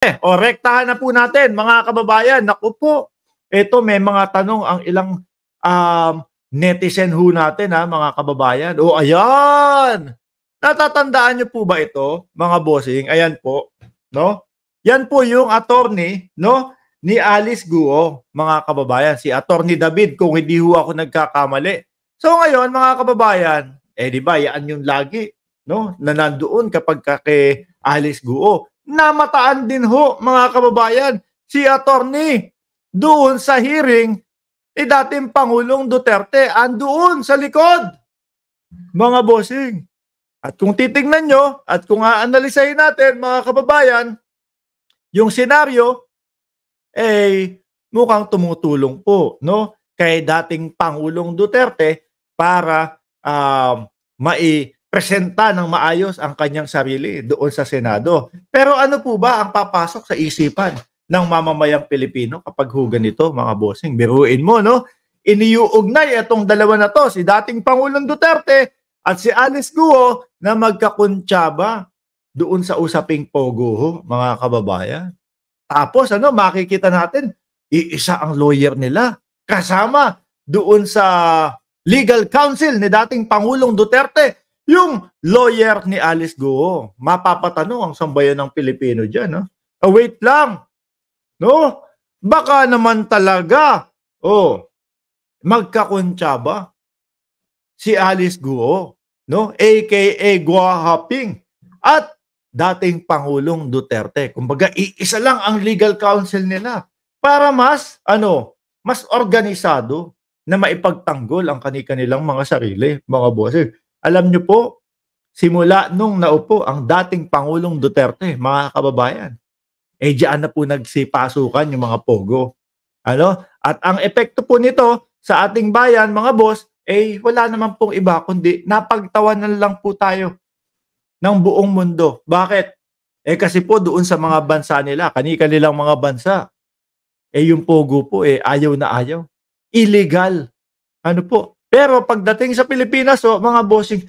O rektahan na po natin mga kababayan. Naku po, ito may mga tanong ang ilang netizen ho natin ha mga kababayan. O ayan! Natatandaan niyo po ba ito mga bossing? Ayan po, no? Yan po yung attorney, no? Ni Alice Guo, mga kababayan. Si Attorney David, kung hindi ho ako nagkakamali. So ngayon, mga kababayan, di ba, yan yung lagi, no? Na nandoon kapag kay Alice Guo. Namataan din ho, mga kababayan, si Attorney doon sa hearing dating Pangulong Duterte andoon sa likod, mga bossing. At kung titingnan nyo, at kung aanalisahin natin, mga kababayan, yung senaryo, mukhang tumutulong po, no? Kay dating Pangulong Duterte para maipresenta ng maayos ang kanyang sarili doon sa Senado. Pero ano po ba ang papasok sa isipan ng mamamayang Pilipino kapag hugan nito, mga bossing? Biruin mo, no? Iniuugnay itong dalawa na to, si dating Pangulong Duterte at si Alice Guo, na magkakuntsaba doon sa usaping Pogo, mga kababayan. Tapos makikita natin, iisa ang lawyer nila kasama doon sa legal counsel ni dating Pangulong Duterte, yung lawyer ni Alice Guo. Mapapatanong ang sambayan ng Pilipino diyan, no? Wait lang. No? Baka naman talaga magkakuntsaba si Alice Guo, no? AKA Guahaping at dating Pangulong Duterte. Kumbaga, iisa lang ang legal counsel nila para mas organisado na maipagtanggol ang kanilang mga sarili, mga boses. Alam nyo po, simula nung naupo ang dating Pangulong Duterte, mga kababayan, diyan na po nagsipasukan yung mga Pogo. At ang epekto po nito sa ating bayan, mga boss, wala naman pong iba kundi napagtawanan lang po tayo ng buong mundo. Bakit? Kasi po doon sa mga bansa nila, kanilang mga bansa, yung Pogo po ayaw na ayaw. Illegal. Pero pagdating sa Pilipinas, mga bossing,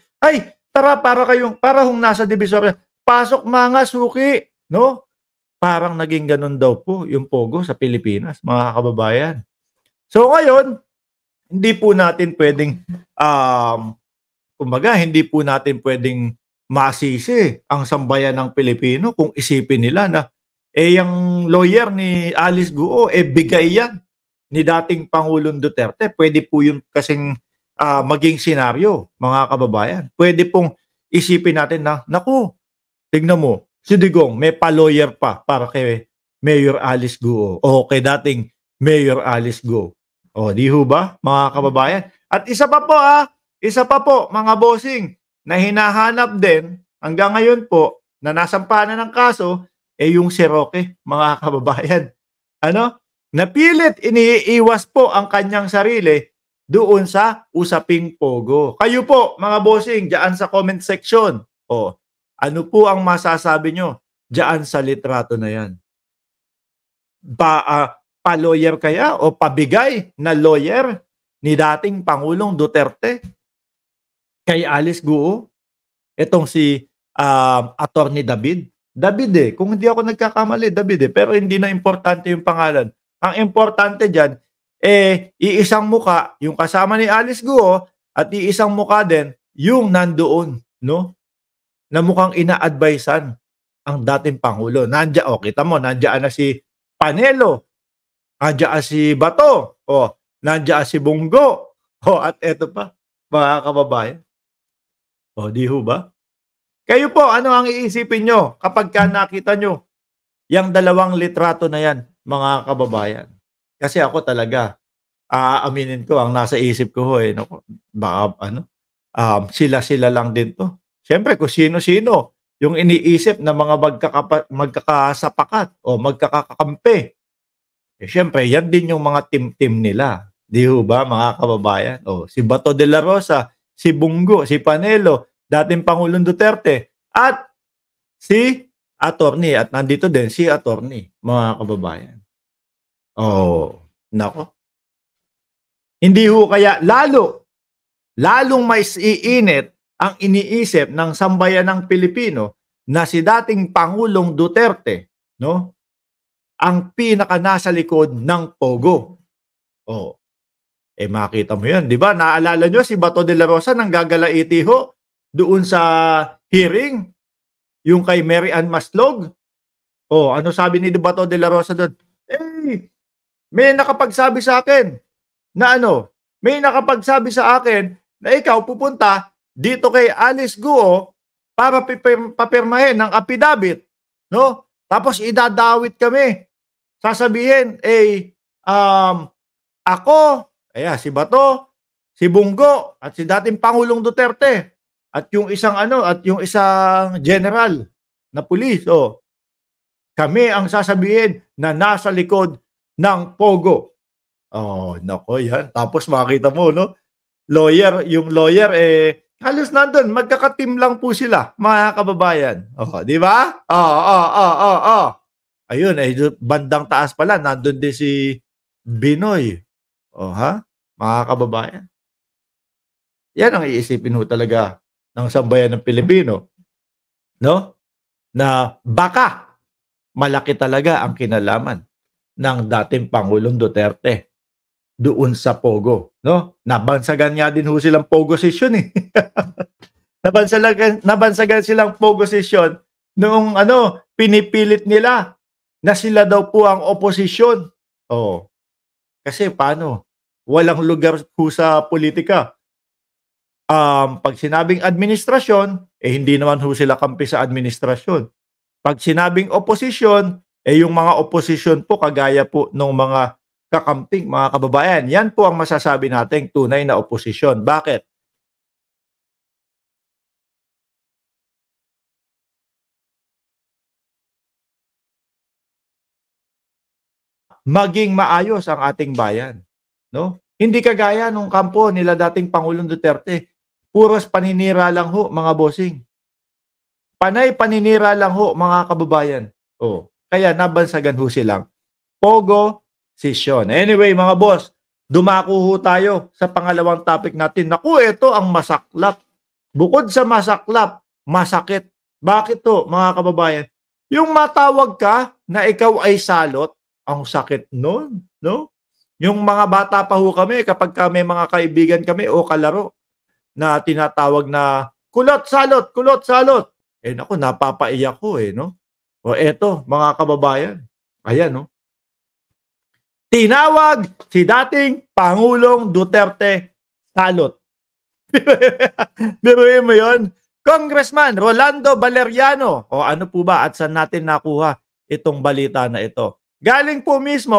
tara para hong nasa Divisoria, pasok mga suki, no? Parang naging ganun daw po yung Pogo sa Pilipinas, mga kababayan. So ngayon, hindi po natin pwedeng hindi po natin pwedeng masisi ang sambayan ng Pilipino kung isipin nila na yung lawyer ni Alice Guo bigay yan ni dating Pangulong Duterte. Pwede po yung kasing maging senaryo, mga kababayan. Pwede pong isipin natin na, naku, tignan mo, si Digong may pa-lawyer pa para kay Mayor Alice Guo o kay dating Mayor Alice Guo. Di ho ba, mga kababayan? At isa pa po, mga bossing, na hinahanap din hanggang ngayon po na nasampahan ng kaso yung si Roque, mga kababayan. Napilit iniiwas po ang kanyang sarili doon sa usaping Pogo. Kayo po, mga bossing, diyan sa comment section. Ano po ang masasabi nyo diyan sa litrato na yan? Pa-lawyer kaya o pabigay na lawyer ni dating Pangulong Duterte kay Alice Guo? Itong si Attorney David. David kung hindi ako nagkakamali, David pero hindi na importante yung pangalan. Ang importante dyan, iisang muka, yung kasama ni Alice Guo, at iisang muka din, yung nandoon, no? Na mukhang ina-advisean ang dating Pangulo. Kita mo, nandiyan na si Panelo, nandiyan si Bato, nandiyan si Bongo, at eto pa, mga kababayan. Di ho ba? Kayo po, ano ang iisipin nyo kapag nakita nyo yung dalawang litrato na yan, mga kababayan? Kasi ako talaga, aaminin ko, ang nasa isip ko sila-sila lang din to. Siyempre, kung sino-sino yung iniisip na mga magkakasapakat o magkakakampi. Siyempre, yan din yung mga team-team nila. Di ho ba, mga kababayan? Si Bato de la Rosa, si Bongo, si Panelo, dating Pangulong Duterte, at si Attorney. At nandito din si Attorney, mga kababayan. Nako. Hindi ho kaya lalong may iinit ang iniisip ng sambayan ng Pilipino na si dating Pangulong Duterte, no? ang pinaka nasa likod ng Pogo. Oh, makita mo yan, di ba? Naalala nyo si Bato de la Rosa nang gagalaiti ho doon sa hearing, yung kay Mary Ann Maslog. Ano sabi ni Bato de la Rosa doon? May nakapagsabi sa akin na may nakapagsabi sa akin na ikaw pupunta dito kay Alice Guo para papirmahin ng affidavit, no? Tapos idadawit kami. Sasabihin, ako, si Bato, si Bungo, at si dating Pangulong Duterte, at yung isang general na pulis, kami ang sasabihin na nasa likod ng Pogo. Nako yan. Tapos makita mo, no? Yung lawyer, halos nandun, magkakatim lang po sila, mga kababayan. Di ba? Ayun, bandang taas pala, nandun din si Binoy. Mga kababayan. Yan ang iisipin ho talaga ng sambayan ng Pilipino. No? Na baka malaki talaga ang kinalaman ng dating Pangulong Duterte doon sa Pogo. No? Nabansagan nga din ho silang Pogo session eh. Nabansagan silang Pogo session noong pinipilit nila na sila daw po ang oposisyon. Kasi paano? Walang lugar po sa politika. Pag sinabing administrasyon, hindi naman ho sila kampi sa administrasyon. Pag sinabing oposisyon, yung mga oposisyon po kagaya po ng mga kakamping, mga kababayan. Yan po ang masasabi nating tunay na oposisyon. Bakit? Maging maayos ang ating bayan, no? Hindi kagaya nung kampo nila dating Pangulong Duterte. Puros paninira lang ho, mga bossing. Panay paninira lang ho, mga kababayan. Kaya nabansagan ho silang Pogo session. Anyway, mga boss, dumako ho tayo sa pangalawang topic natin. Naku, ito ang masaklap. Bukod sa masaklap, masakit. Bakit to, mga kababayan? Yung matawag ka na ikaw ay salot, ang sakit nun, no? Yung mga bata pa ho kami, kapag may mga kaibigan kami o kalaro na tinatawag na kulot salot, kulot salot. Naku, napapaiyak ko no? Eto, mga kababayan. Ayan, no? Tinawag si dating Pangulong Duterte salot. Biruin mo yun? Congressman Rolando Valeriano. Ano po ba at saan natin nakuha itong balita na ito? Galing po mismo